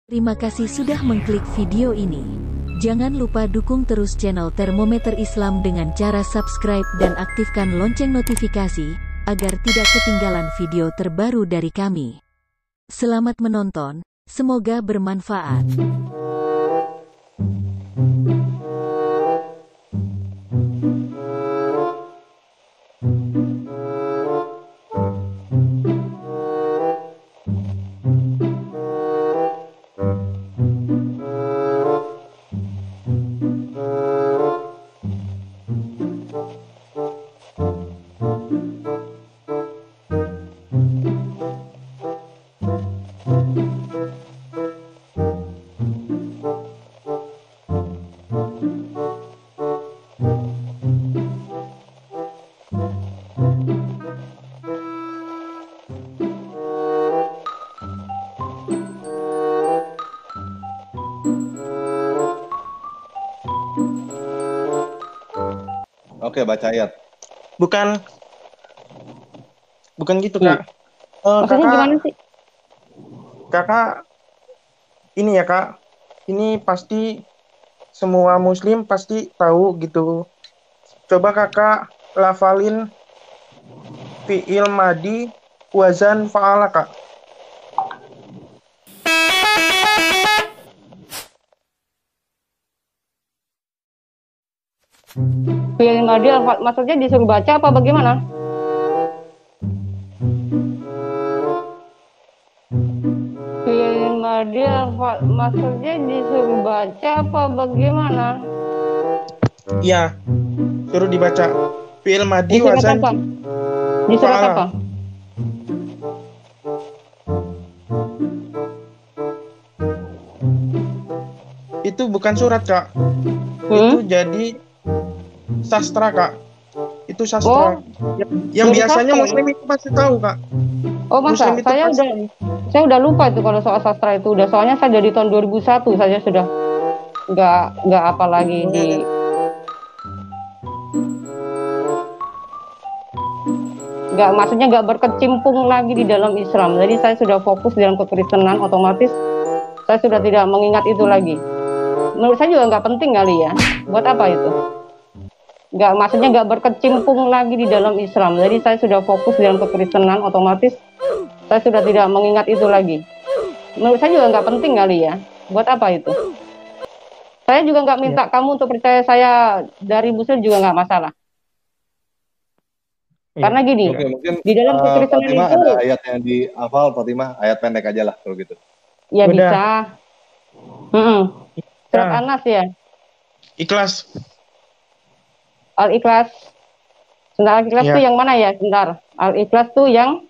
Terima kasih sudah mengklik video ini. Jangan lupa dukung terus channel Termometer Islam dengan cara subscribe dan aktifkan lonceng notifikasi, agar tidak ketinggalan video terbaru dari kami. Selamat menonton, semoga bermanfaat. Oke, baca ayat. Bukan gitu, Iya. Kak. Maksudnya gimana sih? Kakak, ini ya, Kak. Ini pasti semua muslim pasti tahu gitu. Coba Kakak lafalin fi'il madi wazan fa'ala, Kak. Fi'il madi maksudnya disuruh baca apa bagaimana? Fi'il madi maksudnya disuruh baca apa bagaimana? Iya, suruh dibaca. Fi'il madi Di surat wazan apa? Di surat fa'ala. apa? Itu bukan surat, Kak. Itu jadi sastra, Kak. Itu sastra. Oh, Yang dari biasanya sastra. muslim itu pasti tahu, Kak. Oh masa? Muslim itu pasti. Saya udah lupa itu kalau soal sastra itu. Soalnya saya dari tahun 2001 saja sudah nggak apa lagi di. Maksudnya nggak berkecimpung lagi di dalam Islam. Jadi saya sudah fokus dalam kekristenan, otomatis saya sudah tidak mengingat itu lagi. Menurut saya juga nggak penting kali ya. Buat apa itu? Maksudnya nggak berkecimpung lagi di dalam Islam. Jadi saya sudah fokus dalam kekristenan, otomatis saya sudah tidak mengingat itu lagi. Menurut saya juga nggak penting kali ya. Buat apa itu? Saya juga nggak minta kamu untuk percaya saya dari Muslim juga nggak masalah. Karena gini, Oke, mungkin di dalam kekristenan Fatimah itu ada ayat yang dihafal, Fatimah ayat pendek aja lah kalau gitu. ya Udah. bisa. Surat An-Nas ya. Ikhlas. Al-Ikhlas. Sebentar, Al-Ikhlas Ya. tuh yang mana ya? Sebentar. Al-Ikhlas tuh yang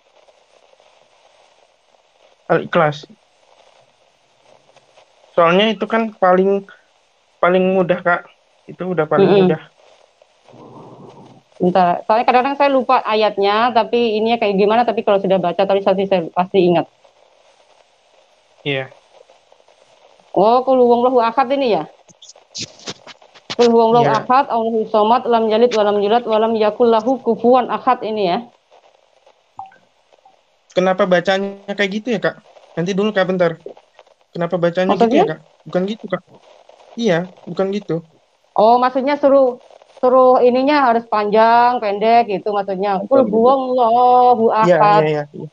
Al-Ikhlas. Soalnya itu kan paling mudah, Kak. Itu udah paling mudah. Bentar. Soalnya kadang-kadang saya lupa ayatnya, tapi ininya kayak gimana, tapi kalau sudah baca tadi saya pasti ingat. Iya. Oh, qul huwallahu ahad ini ya? Qul huwallahu Iya. ahad, Allahu somad, lam yalid walam yulad walam yakul lahu kufuwan ahad ini ya. Kenapa bacanya kayak gitu ya, Kak? Nanti dulu, Kak, bentar. Kenapa bacanya gitu Maksudnya? ya, Kak? Bukan gitu, Kak. Iya, bukan gitu. Oh, maksudnya suruh ininya harus panjang, pendek gitu maksudnya. Qul huwallahu Iya, ahad, iya, iya.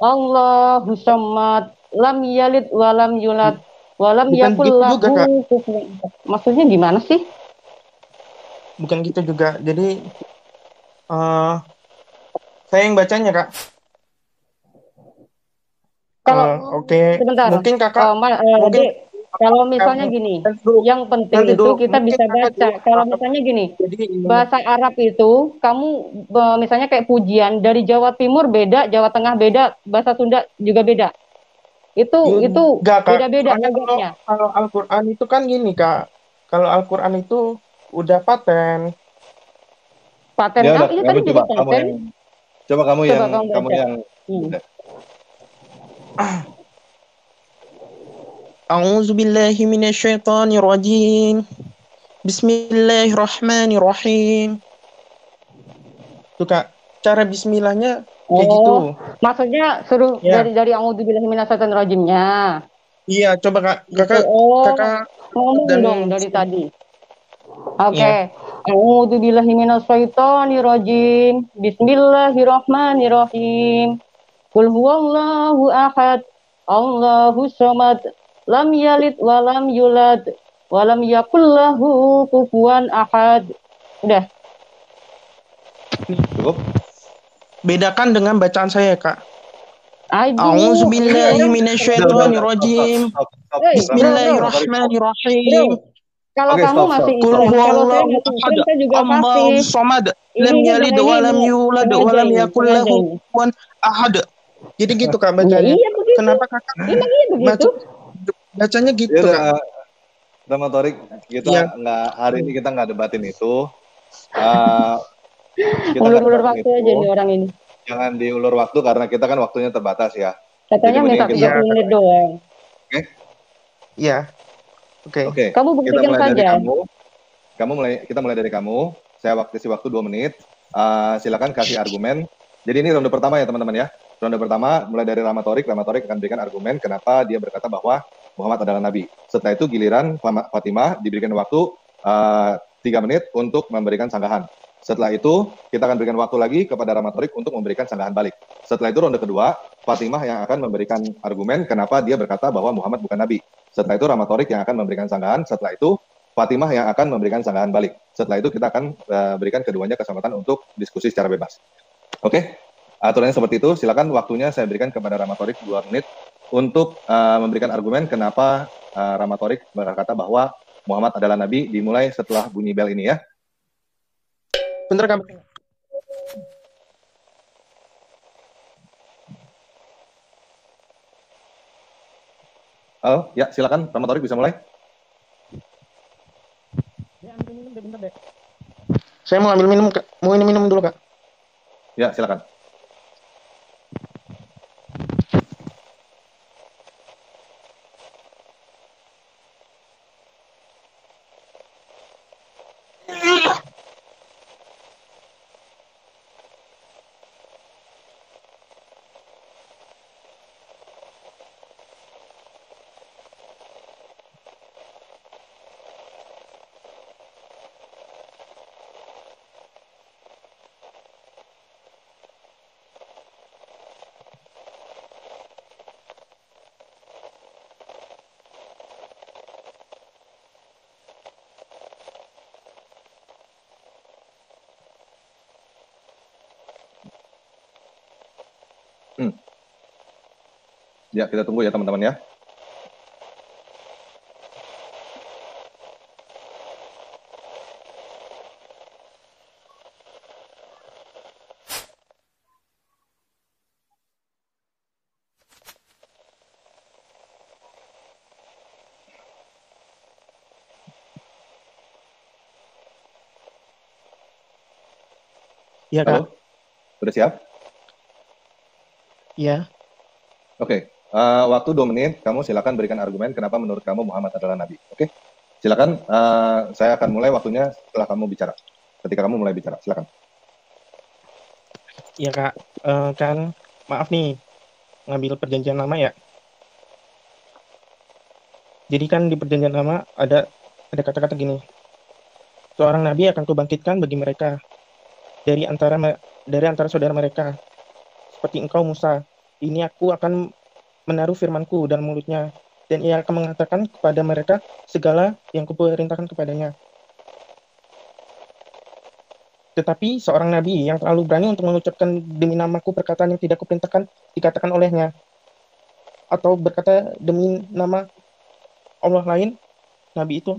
Allahu somad, lam yalid walam yulad walam Bukan yakul gitu juga, Kak. lahu kufuwan ahad. Maksudnya gimana sih? Bukan gitu juga. Jadi saya yang bacanya, Kak. Kalau Oke. sebentar, Mungkin Kakak mungkin Dek, kalau misalnya gini, yang penting nanti itu dulu. kita Mungkin bisa Kakak baca. dulu. Kalau misalnya gini, Jadi ini. bahasa Arab itu kamu misalnya kayak pujian dari Jawa Timur beda, Jawa Tengah beda, bahasa Sunda juga beda. Itu Enggak, Kak. beda-beda Soalnya logatnya. kalau Al-Quran itu kan gini, Kak. Kalau Al-Quran itu udah paten. Paten Ya udah, ini kamu tadi juga coba paten. kamu Coba yang kamu baca. udah. A'udzubillahi minasyaitonirrajim. Bismillahirrahmanirrahim. Tuh, Kak, cara bismillahnya kayak gitu. Maksudnya suruh Ya. dari a'udzubillahi minasyaitonir rajimnya. Iya, coba Kak, kakak, Oh, kakak ngomong dan dong dari tadi. ya. Oke. A'udzu billahi minasyaitonir rajim. Bismillahirrahmanirrahim. Qul huwallahu ahad. Allahu samad. Lam yalid wa lam yulad wa lam yakul lahu kufuwan ahad. Udah. Cukup? Bedakan dengan bacaan saya, Kak. Aduh, ini A'udzubillahi orang minasyaitonirrajim. Hey, bro. Bismillahirrahmanirrahim. Kalau Oke, kamu stop, masih stop, Qul stop. Islam, kalau saya huwallahu masih ahad. Islam, saya juga Allahu fasih. samad. Lam Ini yalid udah wa ini lam mau yulad wa sengaja lam ini, yakul sengaja lahu ini. kufuwan ahad. Jadi gitu Kak Ya bacanya. iya begitu. Kenapa Kakak Emang iya begitu. baca bacanya Ya gitu udah, Kak? Ramatorik, kita Iya. nggak hari ini kita nggak debatin itu. Eh, kita nggak Ulur-ulur debatin waktu itu. aja nih orang ini. Jangan diulur waktu karena kita kan waktunya terbatas ya. Jadi Katanya minta mendingan kita Iya, 30 mulai menit dari, doang. oke? iya. Oke. Oke, Kamu kita buktikan mulai dari saja. kamu. Kita mulai dari kamu. Saya kasih waktu 2 menit. Silakan kasih argumen. Jadi ini ronde pertama ya teman-teman ya. Ronde pertama mulai dari Ramatorik. Ramatorik akan berikan argumen kenapa dia berkata bahwa Muhammad adalah Nabi. Setelah itu giliran Fatimah diberikan waktu 3 menit untuk memberikan sanggahan. Setelah itu kita akan berikan waktu lagi kepada Ramatorik untuk memberikan sanggahan balik. Setelah itu ronde kedua, Fatimah yang akan memberikan argumen kenapa dia berkata bahwa Muhammad bukan Nabi. Setelah itu Ramatorik yang akan memberikan sanggahan. Setelah itu Fatimah yang akan memberikan sanggahan balik. Setelah itu kita akan berikan keduanya kesempatan untuk diskusi secara bebas. Oke? Aturannya seperti itu. Silakan waktunya saya berikan kepada Ramatorik 2 menit untuk memberikan argumen kenapa Ramatorik berkata bahwa Muhammad adalah Nabi, dimulai setelah bunyi bel ini ya. Bentar Kak. Ya silakan Ramatorik bisa mulai. Saya mau ambil minum Kak. Mau ini minum dulu Kak. Ya silakan. Ya, kita tunggu ya teman-teman ya. Iya Kak. Halo? Sudah siap? Iya. Oke. Waktu 2 menit, kamu silakan berikan argumen kenapa menurut kamu Muhammad adalah Nabi. Oke? Silakan, saya akan mulai waktunya setelah kamu bicara. Ketika kamu mulai bicara, silakan. Iya Kak. Kan maaf nih ngambil perjanjian lama ya. Jadi kan di perjanjian lama ada kata-kata gini. Seorang nabi akan kubangkitkan bagi mereka dari antara saudara mereka, seperti engkau Musa. Ini aku akan menaruh firmanku dalam mulutnya, dan ia akan mengatakan kepada mereka segala yang kuperintahkan kepadanya. Tetapi seorang nabi yang terlalu berani untuk mengucapkan demi namaku perkataan yang tidak kuperintahkan dikatakan olehnya, atau berkata demi nama Allah lain, nabi itu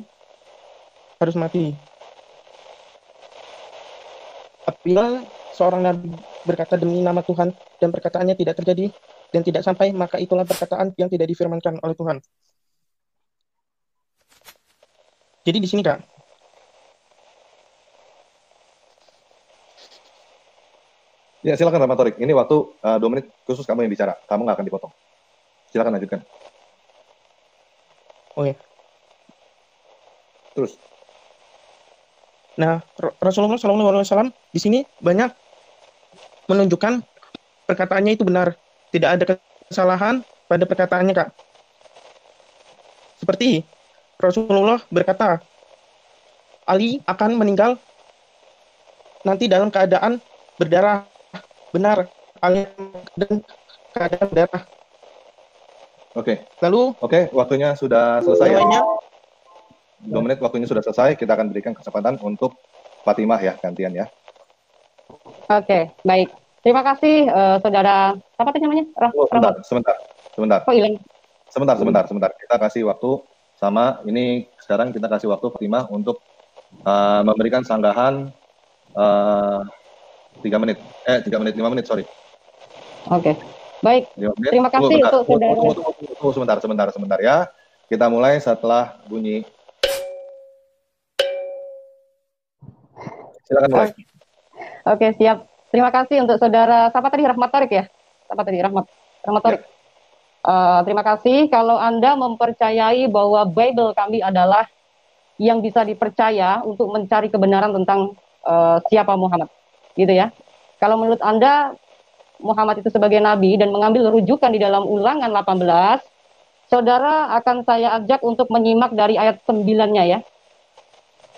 harus mati. Apabila seorang nabi berkata demi nama Tuhan dan perkataannya tidak terjadi dan tidak sampai, maka itulah perkataan yang tidak difirmankan oleh Tuhan. Jadi di sini Kak. Ya, silakan Ramatorik. Ini waktu 2 menit khusus kamu yang bicara. Kamu nggak akan dipotong. Silakan lanjutkan. Oke. Terus. Nah, Rasulullah SAW di sini banyak menunjukkan perkataannya itu benar. Tidak ada kesalahan pada perkataannya, Kak. Seperti Rasulullah berkata, Ali akan meninggal nanti dalam keadaan berdarah. Benar, Ali dan keadaan berdarah. Oke. Lalu, Waktunya sudah selesai ya. namanya 2 menit waktunya sudah selesai. Kita akan berikan kesempatan untuk Fatimah ya, gantian ya. Oke, baik. Terima kasih saudara, apa tadi namanya? Sebentar. Oh, hilang. Sebentar. Kita kasih waktu sama, ini sekarang kita kasih waktu Fatimah untuk memberikan sanggahan 5 menit, sorry. Oke, baik. 5 menit. Terima kasih untuk saudara. Tunggu sebentar ya. Kita mulai setelah bunyi. Silakan mulai. Oke, siap. Terima kasih untuk saudara, siapa tadi, Rahmat Torik ya? Rahmat Torik. Terima kasih. Kalau Anda mempercayai bahwa Bible kami adalah yang bisa dipercaya untuk mencari kebenaran tentang siapa Muhammad, gitu ya. Kalau menurut Anda Muhammad itu sebagai nabi dan mengambil rujukan di dalam Ulangan 18, saudara akan saya ajak untuk menyimak dari ayat 9-nya ya.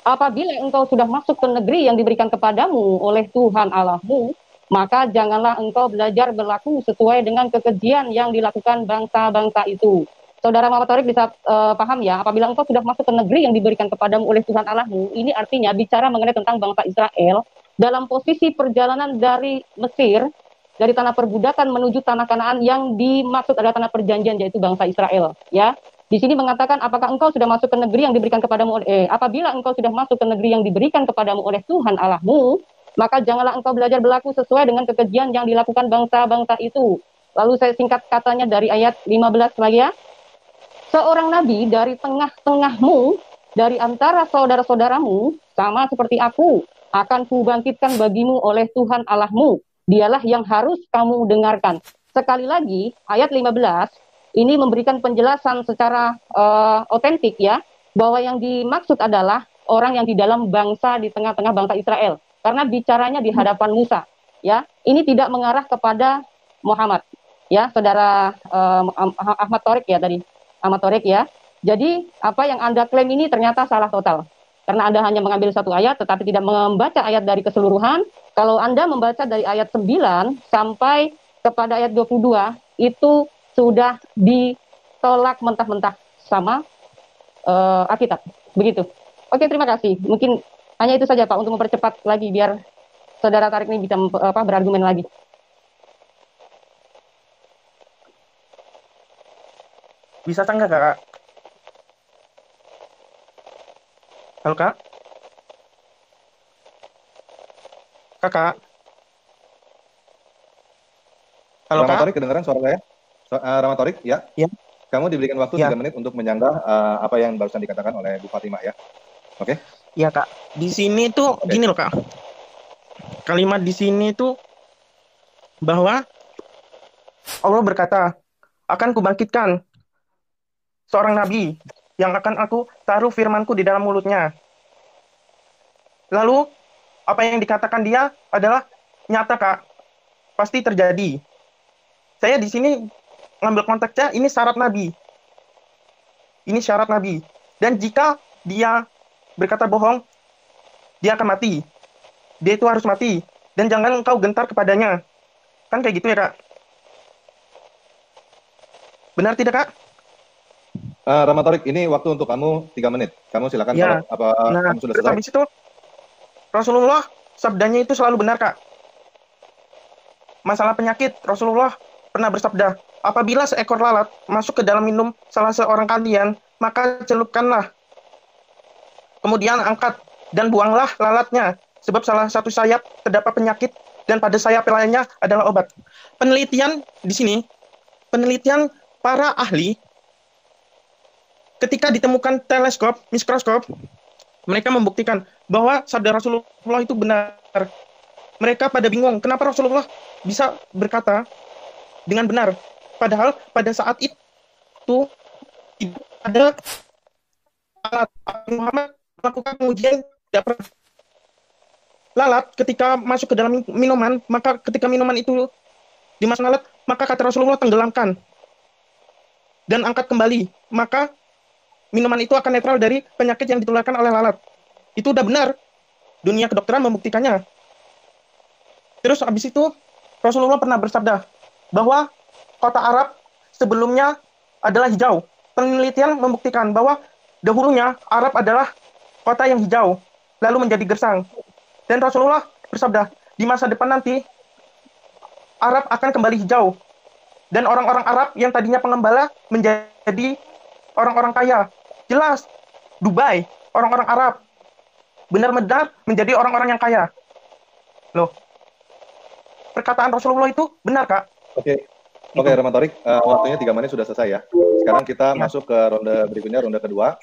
Apabila engkau sudah masuk ke negeri yang diberikan kepadamu oleh Tuhan Allahmu, maka janganlah engkau belajar berlaku sesuai dengan kekejian yang dilakukan bangsa-bangsa itu. Saudara Muhammad Torik bisa paham ya, apabila engkau sudah masuk ke negeri yang diberikan kepadamu oleh Tuhan Allahmu, ini artinya bicara mengenai tentang bangsa Israel dalam posisi perjalanan dari Mesir, dari tanah perbudakan menuju tanah Kanaan yang dimaksud adalah tanah perjanjian, yaitu bangsa Israel. Ya, di sini mengatakan apakah engkau sudah masuk ke negeri yang diberikan kepadamu apabila engkau sudah masuk ke negeri yang diberikan kepadamu oleh Tuhan Allahmu, maka janganlah engkau belajar berlaku sesuai dengan kekejian yang dilakukan bangsa-bangsa itu. Lalu saya singkat katanya dari ayat 15 lagi ya. Seorang nabi dari tengah-tengahmu, dari antara saudara-saudaramu, sama seperti aku, akan kubangkitkan bagimu oleh Tuhan Allahmu. Dialah yang harus kamu dengarkan. Sekali lagi, ayat 15, ini memberikan penjelasan secara otentik ya, bahwa yang dimaksud adalah orang yang di dalam bangsa, di tengah-tengah bangsa Israel. Karena bicaranya di hadapan Musa. Ya, ini tidak mengarah kepada Muhammad. Ya, saudara Ahmad Torik ya tadi. Ahmad Torik ya. Jadi apa yang Anda klaim ini ternyata salah total. Karena Anda hanya mengambil satu ayat tetapi tidak membaca ayat dari keseluruhan. Kalau Anda membaca dari ayat 9 sampai kepada ayat 22 itu sudah ditolak mentah-mentah sama Alkitab. Begitu. Oke, terima kasih. Mungkin hanya itu saja Pak untuk mempercepat lagi biar saudara Tarik ini bisa berargumen lagi. bisa enggak Kak? Halo Kak? Kakak? Halo Kak? Ramatorik, kedengaran suara saya? Ramatorik, ya? Ya. Kamu diberikan waktu Ya. 3 menit untuk menyanggah apa yang barusan dikatakan oleh Bu Fatimah ya. Oke? Iya Kak. Di sini tuh gini loh Kak. Kalimat di sini tuh bahwa Allah berkata, akan kubangkitkan seorang nabi yang akan aku taruh firmanku di dalam mulutnya. Lalu apa yang dikatakan dia adalah nyata Kak. Pasti terjadi. Saya di sini ngambil konteksnya ini syarat nabi. Ini syarat nabi. Dan jika dia berkata bohong, dia akan mati. Dia itu harus mati. Dan jangan engkau gentar kepadanya. Kan kayak gitu ya Kak? Benar tidak Kak? Ramatorik, ini waktu untuk kamu 3 menit. Kamu silakan Ya. kalau kamu sudah selesai. Habis itu Rasulullah sabdanya itu selalu benar Kak. Masalah penyakit, Rasulullah pernah bersabda, apabila seekor lalat masuk ke dalam minum salah seorang kalian, maka celupkanlah. Kemudian angkat dan buanglah lalatnya, sebab salah satu sayap terdapat penyakit dan pada sayap lainnya adalah obat. Penelitian di sini, penelitian para ahli, ketika ditemukan teleskop, mikroskop, mereka membuktikan bahwa sabda Rasulullah itu benar. Mereka pada bingung, kenapa Rasulullah bisa berkata dengan benar. Padahal pada saat itu tidak ada alat. Muhammad melakukan pengujian tidak pernah. Lalat ketika masuk ke dalam minuman, maka ketika minuman itu dimasukkan lalat, maka kata Rasulullah tenggelamkan dan angkat kembali. Maka minuman itu akan netral dari penyakit yang ditularkan oleh lalat. Itu udah benar. Dunia kedokteran membuktikannya. Terus habis itu Rasulullah pernah bersabda bahwa kota Arab sebelumnya adalah hijau. Penelitian membuktikan bahwa dahulunya Arab adalah kota yang hijau, lalu menjadi gersang. Dan Rasulullah bersabda, di masa depan nanti Arab akan kembali hijau. Dan orang-orang Arab yang tadinya pengembala menjadi orang-orang kaya. Jelas, Dubai, orang-orang Arab benar-benar menjadi orang-orang yang kaya. Loh, perkataan Rasulullah itu benar, Kak? Oke, Rahmatorik, waktunya 3 menit sudah selesai ya. Sekarang kita masuk ke ronde berikutnya, ronde kedua.